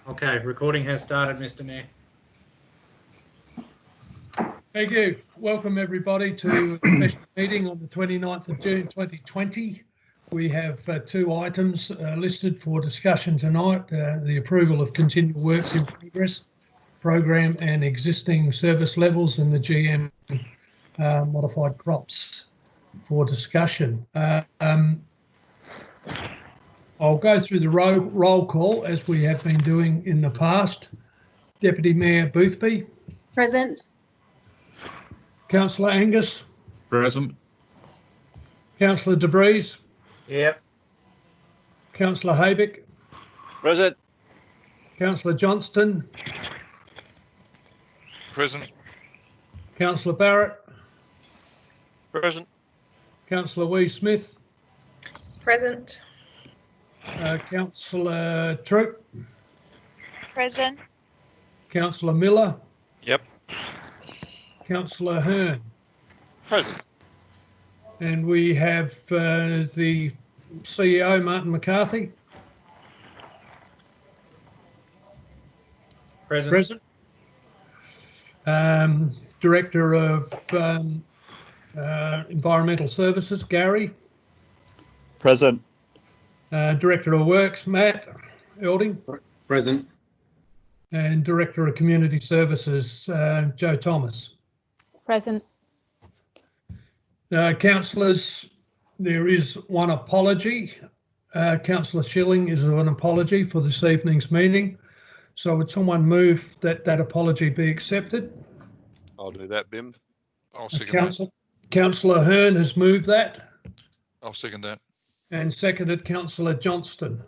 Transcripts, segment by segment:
Okay, recording has started, Mr. Mayor. Thank you. Welcome everybody to a special meeting on the 29th of June 2020. We have two items listed for discussion tonight. The approval of continued works in progress program and existing service levels in the GM modified crops for discussion. I'll go through the roll call as we have been doing in the past. Deputy Mayor Boothby. Present. Councillor Angus. Present. Councillor De Vries. Yep. Councillor Haybick. Present. Councillor Johnston. Present. Councillor Barrett. Present. Councillor Wee Smith. Present. Councillor Troop. Present. Councillor Miller. Yep. Councillor Hearn. Present. And we have the CEO, Martin McCarthy. Present. Director of Environmental Services, Gary. Present. Director of Works, Matt Elding. Present. And Director of Community Services, Joe Thomas. Present. Councillors, there is one apology. Councillor Schilling is an apology for this evening's meeting. So would someone move that apology be accepted? I'll do that, Bim. I'll second that. Councillor Hearn has moved that. I'll second that. And seconded Councillor Johnston.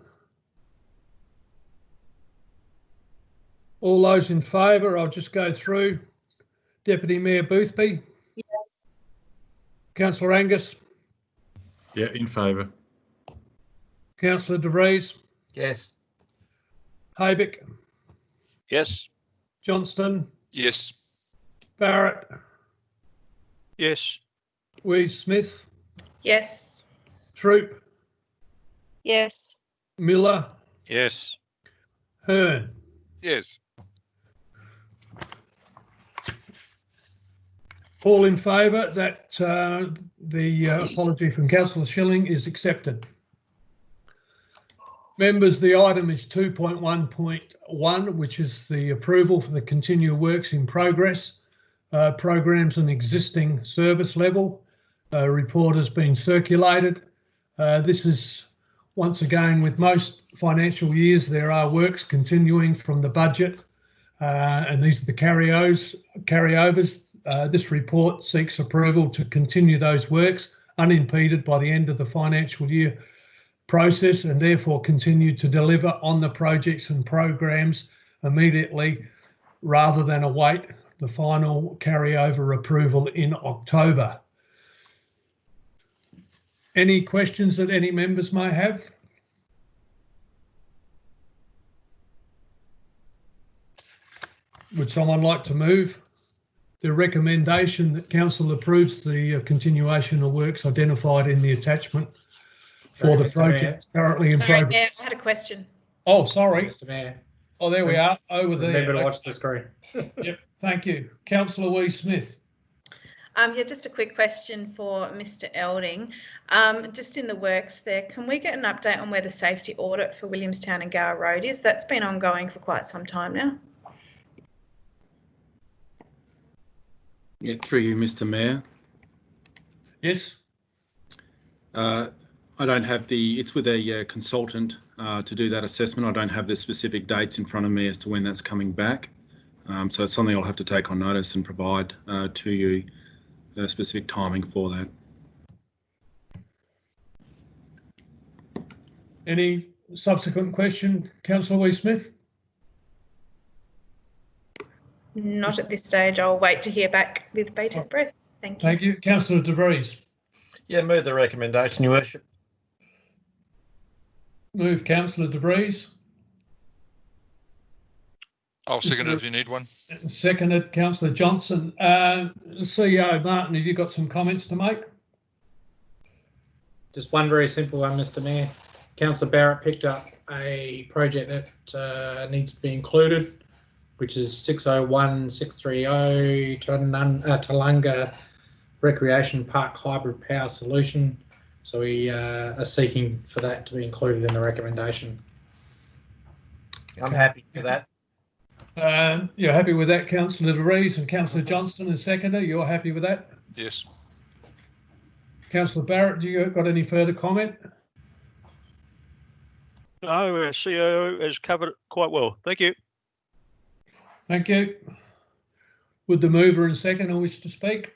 All those in favour, I'll just go through. Deputy Mayor Boothby. Yes. Councillor Angus. Yeah, in favour. Councillor De Vries. Yes. Haybick. Yes. Johnston. Yes. Barrett. Yes. Wee Smith. Yes. Troop. Yes. Miller. Yes. Hearn. Yes. All in favour that the apology from Councillor Schilling is accepted. Members, the item is 2.1.1, which is the approval for the continued works in progress, programs and existing service level. Report has been circulated. This is, once again, with most financial years, there are works continuing from the budget, and these are the carryovers. This report seeks approval to continue those works unimpeded by the end of the financial year process and therefore continue to deliver on the projects and programs immediately rather than await the final carryover approval in October. Any questions that any members may have? Would someone like to move the recommendation that council approves the continuation of works identified in the attachment for the project currently in progress? Yeah, I had a question. Oh, sorry. Mr. Mayor, Oh, there we are, over there. remember to watch the screen. Yep, thank you. Councillor Wee Smith. Yeah, just a quick question for Mr. Elding. Just in the works there, can we get an update on where the safety audit for Williamstown and Gower Road is? That's been ongoing for quite some time now. Yeah, through you, Mr. Mayor. Yes. I don't have it's with a consultant to do that assessment. I don't have the specific dates in front of me as to when that's coming back. So it's something I'll have to take on notice and provide to you a specific timing for that. Any subsequent question, Councillor Wee Smith? Not at this stage. I'll wait to hear back with bated breath. Thank you. Thank you. Councillor De Vries. Yeah, move the recommendation, Your Worship. Move Councillor De Vries. I'll second it if you need one. Seconded Councillor Johnson. CEO Martin, have you got some comments to make? Just one very simple one, Mr. Mayor. Councillor Barrett picked up a project that needs to be included, which is 601630 Talunga Recreation Park Hybrid Power Solution. So we are seeking for that to be included in the recommendation. I'm happy for that. You're happy with that, Councillor De Vries, and Councillor Johnston as seconder. You're happy with that? Yes. Councillor Barrett, do you got any further comment? No, our CEO has covered it quite well. Thank you. Thank you. Would the mover and seconder wish to speak?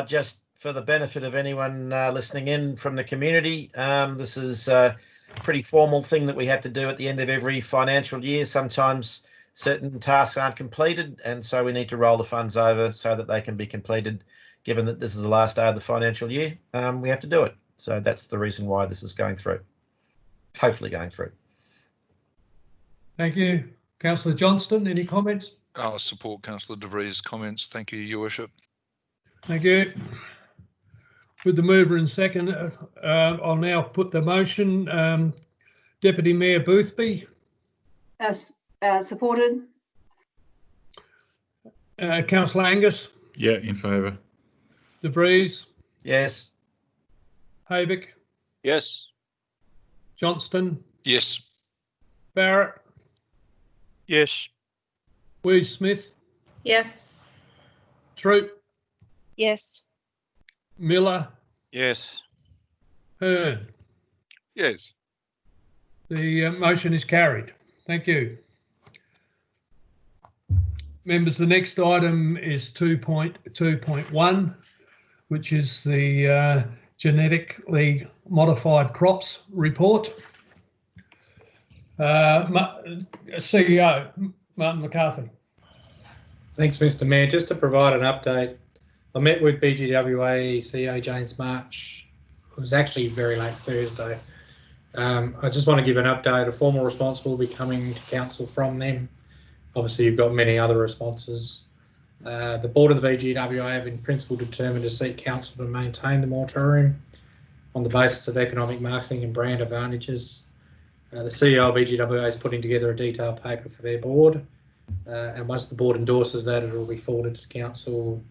Just for the benefit of anyone listening in from the community, this is a pretty formal thing that we have to do at the end of every financial year. Sometimes certain tasks aren't completed, and so we need to roll the funds over so that they can be completed. Given that this is the last day of the financial year, we have to do it. So that's the reason why this is going through. Hopefully going through. Thank you. Councillor Johnston, any comments? I'll support Councillor De Vries' comments. Thank you, Your Worship. Thank you. With the mover and second, I'll now put the motion. Deputy Mayor Boothby. Supported. Councillor Angus. Yeah, in favour. De Vries. Yes. Haybick. Yes. Johnston. Yes. Barrett. Yes. Smith. Yes. Troop. Yes. Miller. Yes. Hearn. Yes. The motion is carried. Thank you. Members, the next item is 2.2.1, which is the genetically modified crops report. CEO Martin McCarthy. Thanks, Mr. Mayor. Just to provide an update, I met with BGWA CEO James March. It was actually very late Thursday. I just want to give an update. A formal response will be coming to council from them. Obviously, you've got many other responses. The board of the BGWA have in principle determined to seek council to maintain the moratorium on the basis of economic, marketing and brand advantages. The CEO of BGWA is putting together a detailed paper for their board, and once the board endorses that, it will be forwarded to council,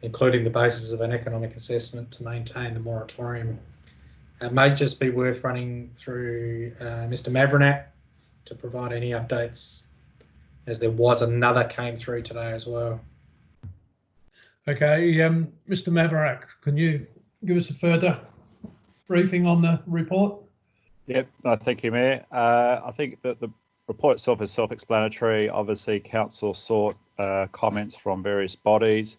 including the basis of an economic assessment to maintain the moratorium. It may just be worth running through Mr. Mavronak to provide any updates, as there was another came through today as well. Okay, Mr. Mavronak, can you give us a further briefing on the report? Yep, no, thank you, Mayor. I think that the report itself is self-explanatory. Obviously, council sought comments from various bodies.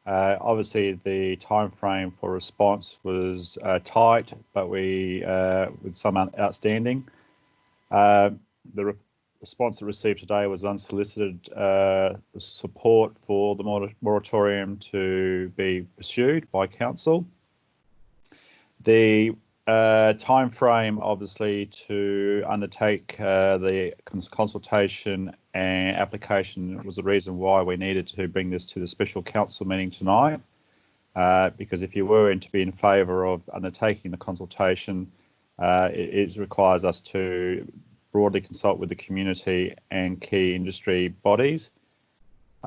Obviously, the time frame for response was tight, but we with some outstanding. The response received today was unsolicited support for the moratorium to be pursued by council. The time frame, obviously, to undertake the consultation and application was the reason why we needed to bring this to the special council meeting tonight, because if you were to be in favour of undertaking the consultation, it requires us to broadly consult with the community and key industry bodies.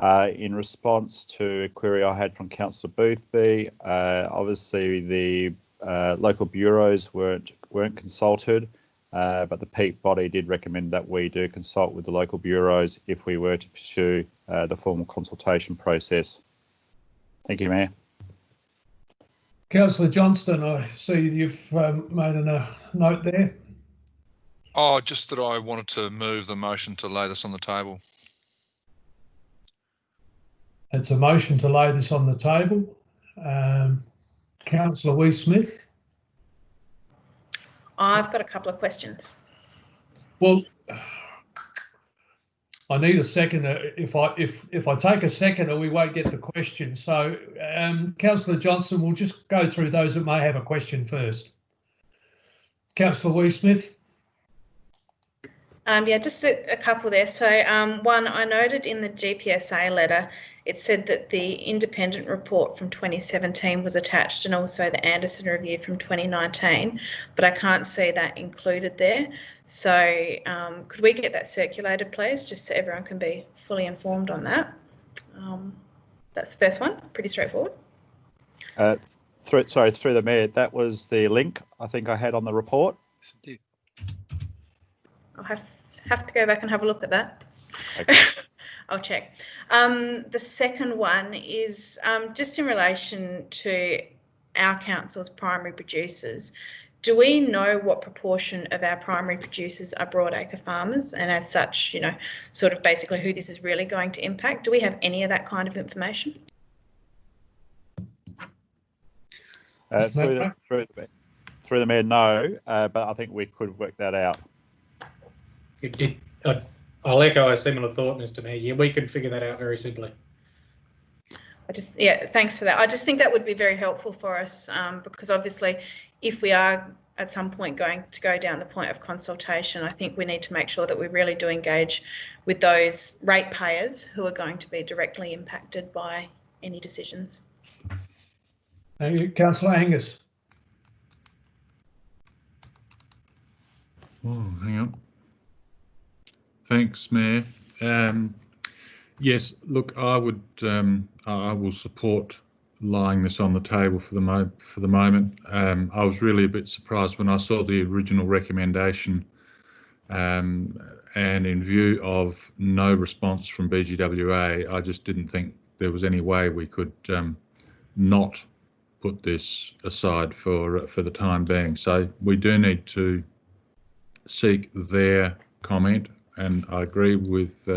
In response to a query I had from Councillor Boothby, obviously the local bureaus weren't consulted, but the peak body did recommend that we do consult with the local bureaus if we were to pursue the formal consultation process. Thank you, Mayor. Councillor Johnston, I see you've made a note there. Oh, just that I wanted to move the motion to lay this on the table. It's a motion to lay this on the table. Councillor Smith. I've got a couple of questions. Well, I need a seconder. If I take a seconder, we won't get the question. So, Councillor Johnston, we'll just go through those that may have a question first. Councillor Smith. Yeah, just a couple there. So one, I noted in the GPSA letter, it said that the independent report from 2017 was attached and also the Anderson review from 2019, but I can't see that included there. So could we get that circulated, please, just so everyone can be fully informed on that? That's the first one, pretty straightforward. Through the Mayor, that was the link I think I had on the report. I'll have to go back and have a look at that. Okay. I'll check. The second one is just in relation to our council's primary producers. Do we know what proportion of our primary producers are broadacre farmers, and as such, you know, sort of basically who this is really going to impact? Do we have any of that kind of information? Through the Mayor, no, but I think we could work that out. I'll echo a similar thought, Mr. Mayor. Yeah, we could figure that out very simply. Yeah, thanks for that. I just think that would be very helpful for us because obviously if we are at some point going to go down the point of consultation, I think we need to make sure that we really do engage with those ratepayers who are going to be directly impacted by any decisions. Thank you. Councillor Angus. Oh, hang on. Thanks, Mayor. Yes, look, I will support lying this on the table for the moment. I was really a bit surprised when I saw the original recommendation, and in view of no response from BGWA, I just didn't think there was any way we could not put this aside for the time being. So we do need to seek their comment. And I agree with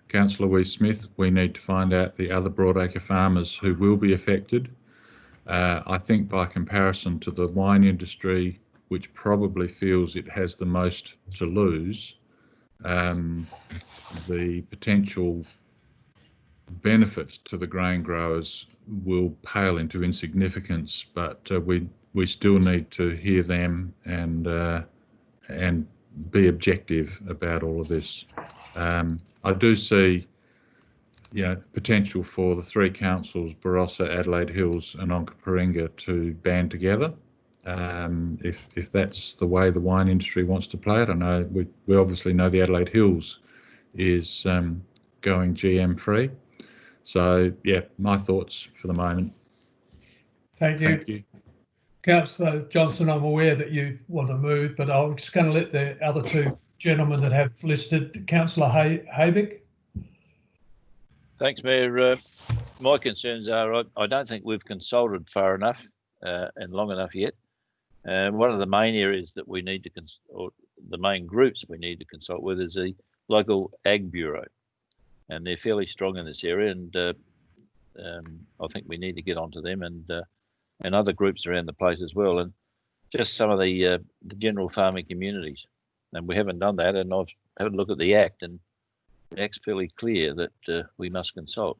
Councillor Wee-Smith. We need to find out the other broadacre farmers who will be affected. I think by comparison to the wine industry, which probably feels it has the most to lose, the potential benefit to the grain growers will pale into insignificance. But we still need to hear them and be objective about all of this. I do see, potential for the three councils, Barossa, Adelaide Hills and Onkaparinga, to band together. If that's the way the wine industry wants to play it. I know we obviously know the Adelaide Hills is going GM free. So yeah, my thoughts for the moment. Thank you. Councillor Johnson, I'm aware that you want to move, but I'm just going to let the other two gentlemen that have listed. Councillor Hayvick. Thanks, Mayor. My concerns are I don't think we've consulted far enough and long enough yet. One of the main areas that we need to or the main groups we need to consult with is the local Ag Bureau, and they're fairly strong in this area, and I think we need to get onto them and other groups around the place as well, and just some of the general farming communities. And we haven't done that, and I've had a look at the Act, and the Act's fairly clear that we must consult.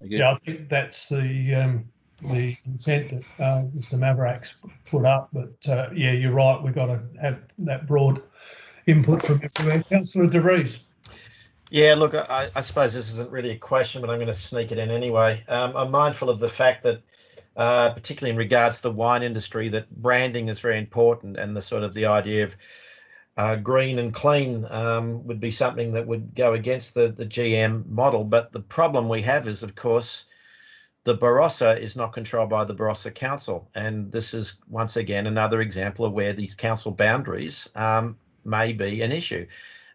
Again. Yeah, I think that's the consent that Mr. Maverick's put up, but yeah, you're right, we've got to have that broad input from everywhere. Councillor De Vries. Yeah, look, I suppose this isn't really a question, but I'm going to sneak it in anyway. I'm mindful of the fact that, particularly in regards to the wine industry, that branding is very important, and the sort of the idea of green and clean would be something that would go against the GM model. But the problem we have is, of course, the Barossa is not controlled by the Barossa Council, and this is once again another example of where these council boundaries may be an issue.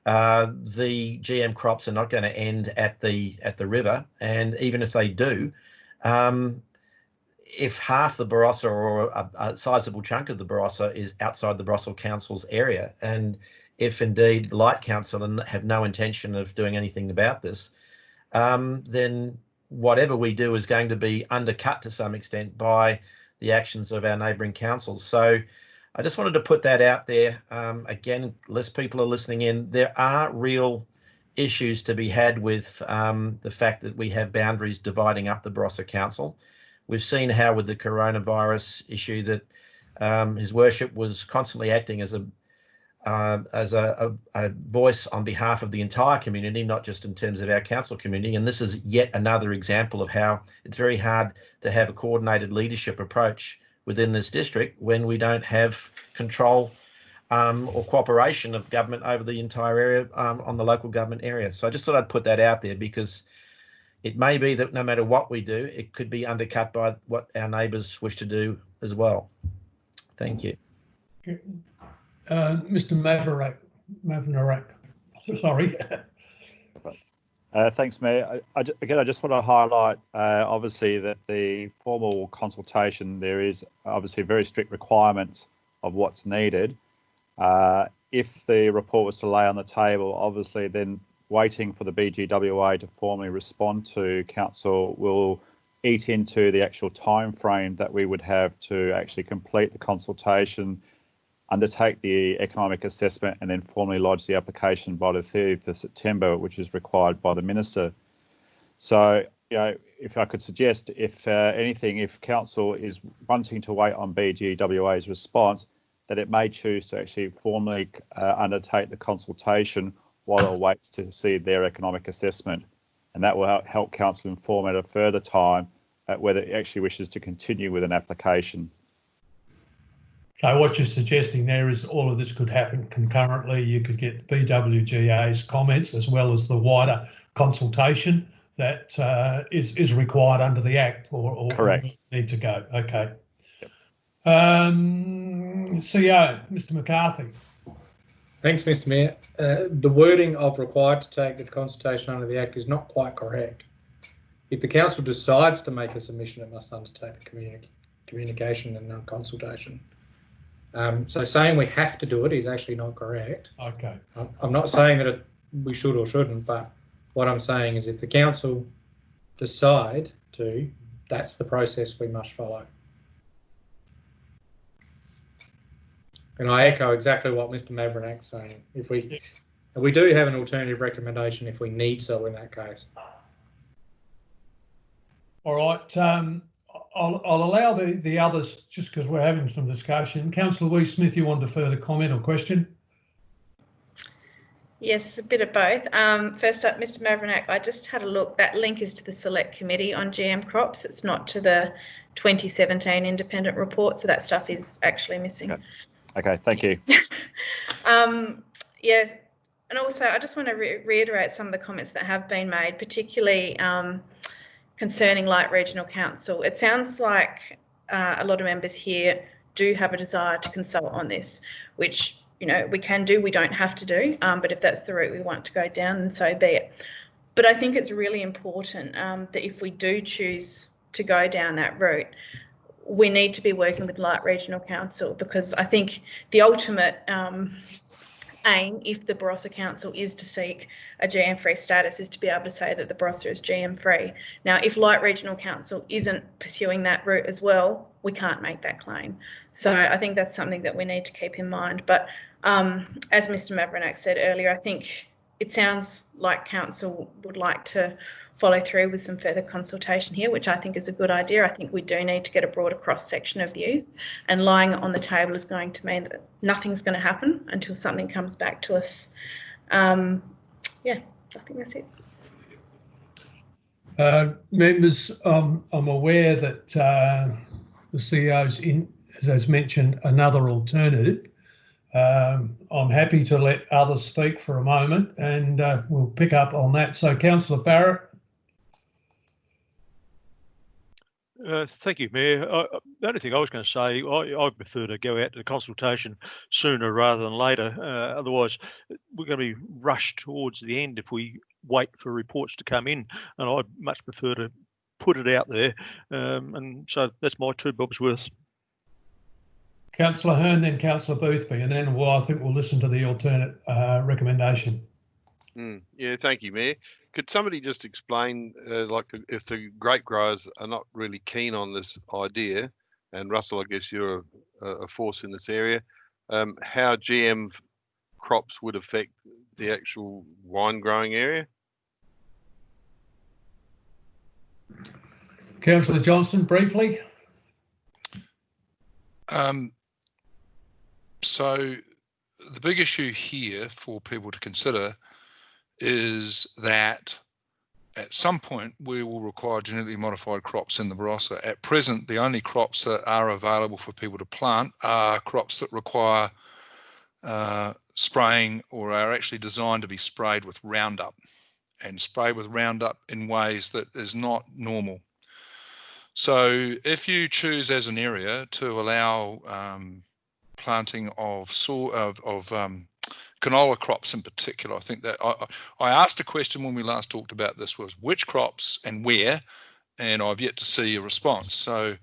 The GM crops are not going to end at the river, and even if they do, if half the Barossa or a sizable chunk of the Barossa is outside the Barossa Council's area, and if indeed the Light Council have no intention of doing anything about this, then whatever we do is going to be undercut to some extent by the actions of our neighbouring councils. So I just wanted to put that out there. Again, less people are listening in. There are real issues to be had with the fact that we have boundaries dividing up the Barossa Council. We've seen how with the coronavirus issue that His Worship was constantly acting as as a voice on behalf of the entire community, not just in terms of our council community. And this is yet another example of how it's very hard to have a coordinated leadership approach within this district when we don't have control or cooperation of government over the entire area on the local government area. So I just thought I'd put that out there, because it may be that no matter what we do, it could be undercut by what our neighbours wish to do as well. Thank you. Mr. Mavnarak, sorry. Thanks, Mayor. Again, I just want to highlight, obviously, that the formal consultation, there is obviously very strict requirements of what's needed. If the report was to lay on the table, obviously, then waiting for the BGWA to formally respond to council will eat into the actual time frame that we would have to actually complete the consultation, undertake the economic assessment, and then formally lodge the application by the 30th of September, which is required by the Minister. So, if I could suggest, if anything, if council is wanting to wait on BGWA's response, that it may choose to actually formally undertake the consultation while it waits to see their economic assessment. And that will help council inform at a further time whether it actually wishes to continue with an application. So what you're suggesting there is all of this could happen concurrently. You could get the BWGA's comments as well as the wider consultation that is required under the Act, or correct. Need to go. Okay. Yep. CEO, Mr. McCarthy. Thanks, Mr. Mayor. The wording of required to take the consultation under the Act is not quite correct. If the council decides to make a submission, it must undertake the communication and consultation. So saying we have to do it is actually not correct. Okay. I'm not saying that we should or shouldn't, but what I'm saying is if the council decide to, that's the process we must follow. And I echo exactly what Mr. Mavranak's saying. If we do have an alternative recommendation if we need so in that case. All right. I'll allow the others just because we're having some discussion. Councillor Wee-Smith, you wanted to further comment or question? Yes, a bit of both. First up, Mr. Mavranak, I just had a look. That link is to the Select Committee on GM crops. It's not to the 2017 independent report, so that stuff is actually missing. Okay, thank you. Yeah, and also I just want to reiterate some of the comments that have been made, particularly concerning Light Regional Council. It sounds like a lot of members here do have a desire to consult on this, which, we can do, we don't have to do, but if that's the route we want to go down, then so be it. But I think it's really important that if we do choose to go down that route, we need to be working with Light Regional Council, because I think the ultimate aim, if the Barossa Council is to seek a GM-free status, is to be able to say that the Barossa is GM-free. Now, if Light Regional Council isn't pursuing that route as well, we can't make that claim. So I think that's something that we need to keep in mind. But as Mr. Mavranak said earlier, I think it sounds like Council would like to follow through with some further consultation here, which I think is a good idea. I think we do need to get a broader cross-section of views, and lying it on the table is going to mean that nothing's going to happen until something comes back to us. Yeah, I think that's it. Members, I'm aware that the CEO's as mentioned, another alternative. I'm happy to let others speak for a moment, and we'll pick up on that. So, Councillor Barrett. Thank you, Mayor. The only thing I was going to say, I prefer to go out to the consultation sooner rather than later. Otherwise, we're going to be rushed towards the end if we wait for reports to come in, and I'd much prefer to put it out there. And so that's my 2 bobs worth. Councillor Hearn, then Councillor Boothby, and then I think we'll listen to the alternate recommendation. Yeah, thank you, Mayor. Could somebody just explain, if the grape growers are not really keen on this idea, and Russell, I guess you're a force in this area, how GM crops would affect the actual wine growing area? Councillor Johnston, briefly. So the big issue here for people to consider is that at some point we will require genetically modified crops in the Barossa. At present, the only crops that are available for people to plant are crops that require spraying or are actually designed to be sprayed with Roundup, and sprayed with Roundup in ways that is not normal. So if you choose as an area to allow planting of canola crops in particular, I think that I asked a question when we last talked about this, was which crops and where, and I've yet to see a response. So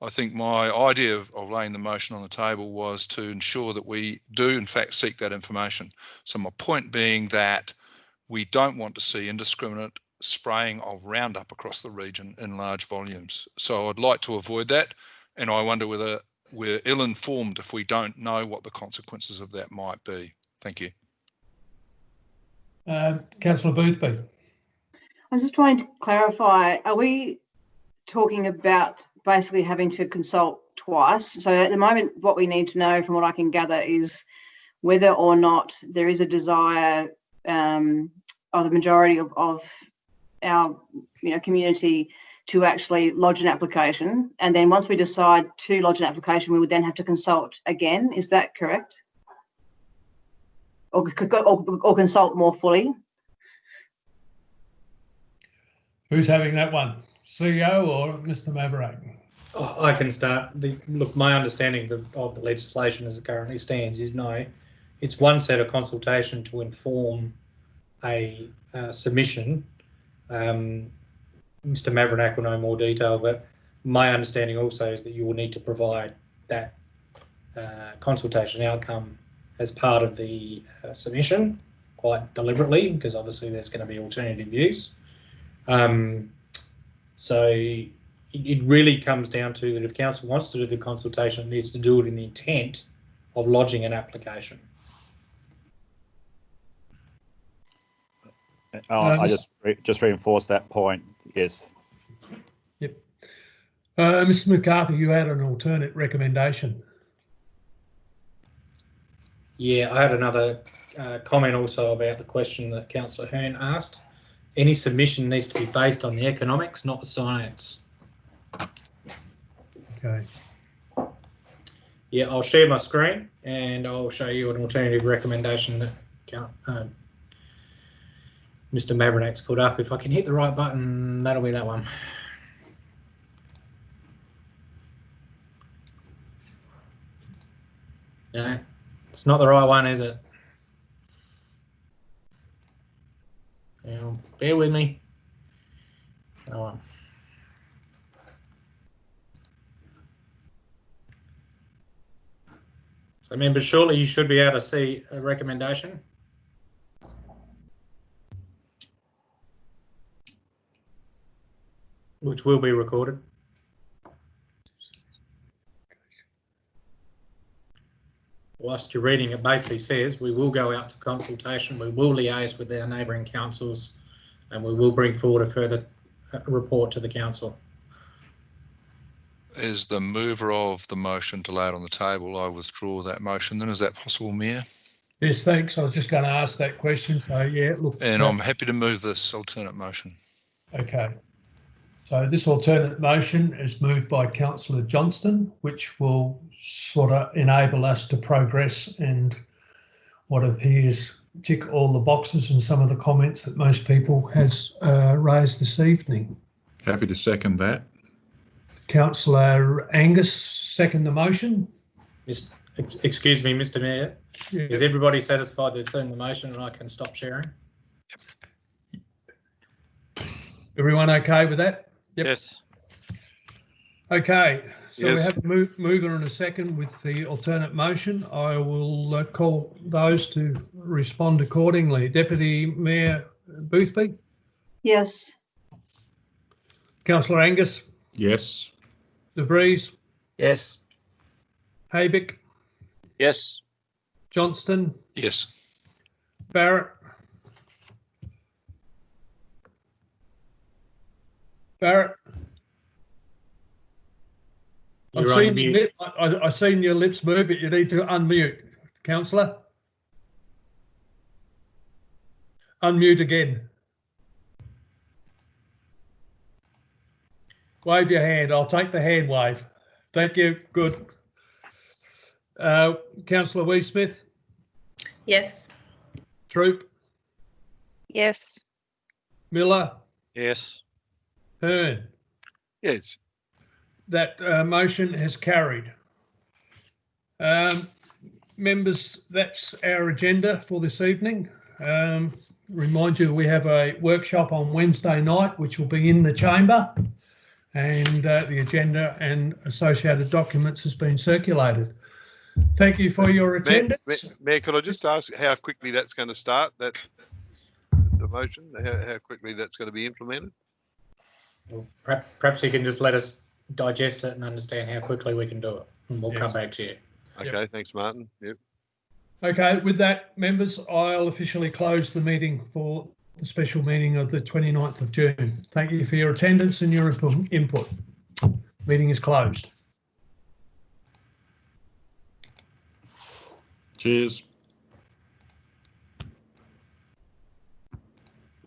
I think my idea of laying the motion on the table was to ensure that we do in fact seek that information. So my point being that we don't want to see indiscriminate spraying of Roundup across the region in large volumes. So I'd like to avoid that, and I wonder whether we're ill-informed if we don't know what the consequences of that might be. Thank you. Councillor Boothby. I was just trying to clarify, are we talking about basically having to consult twice? So at the moment, what we need to know, from what I can gather, is whether or not there is a desire of the majority of our community to actually lodge an application, and then once we decide to lodge an application, we would then have to consult again. Is that correct? Or consult more fully? Who's having that one? CEO or Mr. Maverick? Oh, I can start. Look, my understanding of the legislation as it currently stands is no. It's one set of consultation to inform a submission. Mr. Maverick will know more detail, but my understanding also is that you will need to provide that consultation outcome as part of the submission, quite deliberately, because obviously there's going to be alternative views. So it really comes down to that if council wants to do the consultation, it needs to do it in the intent of lodging an application. I just reinforce that point. Yes. Yep. Mr. McCarthy, you had an alternate recommendation. Yeah, I had another comment also about the question that Councillor Hearn asked. Any submission needs to be based on the economics, not the science. Okay. Yeah, I'll share my screen and I'll show you an alternative recommendation that Mr. Maverick's put up. If I can hit the right button, that'll be that one. No, it's not the right one, is it? Now, bear with me. Oh, well. So members, surely you should be able to see a recommendation. Which will be recorded. Whilst you're reading, it basically says we will go out to consultation, we will liaise with our neighbouring councils, and we will bring forward a further report to the council. As the mover of the motion to lay it on the table, I withdraw that motion. Then is that possible, Mayor? Yes, thanks. I was just going to ask that question. So yeah, look. And I'm happy to move this alternate motion. Okay. So this alternate motion is moved by Councillor Johnston, which will sort of enable us to progress and what appears tick all the boxes and some of the comments that most people has raised this evening. Happy to second that. Councillor Angus, second the motion. Excuse me, Mr. Mayor. Yeah. Is everybody satisfied they've seen the motion and I can stop sharing? Everyone okay with that? Yep. Yes. Okay, so yes. We have a mover and a second with the alternate motion. I will call those to respond accordingly. Deputy Mayor Boothby? Yes. Councillor Angus? Yes. De Vries? Yes. Haybick? Yes. Johnston? Yes. Barrett? Barrett? I've seen your lips move, but you need to unmute. Councillor? unmute again. Wave your hand. I'll take the hand wave. Thank you. Good. Councillor Wee-Smith? Yes. Troop? Yes. Miller? Yes. Hearn? Yes. That motion has carried. Members, that's our agenda for this evening. Remind you, we have a workshop on Wednesday night, which will be in the chamber, and the agenda and associated documents has been circulated. Thank you for your attendance. Mayor, could I just ask how quickly that's going to start, the motion, how quickly that's going to be implemented? Well, perhaps you can just let us digest it and understand how quickly we can do it, and we'll come back to you. Okay, thanks, Martin. Yep. Okay, with that, members, I'll officially close the meeting for the special meeting of the 29th of June. Thank you for your attendance and your input. Meeting is closed. Cheers.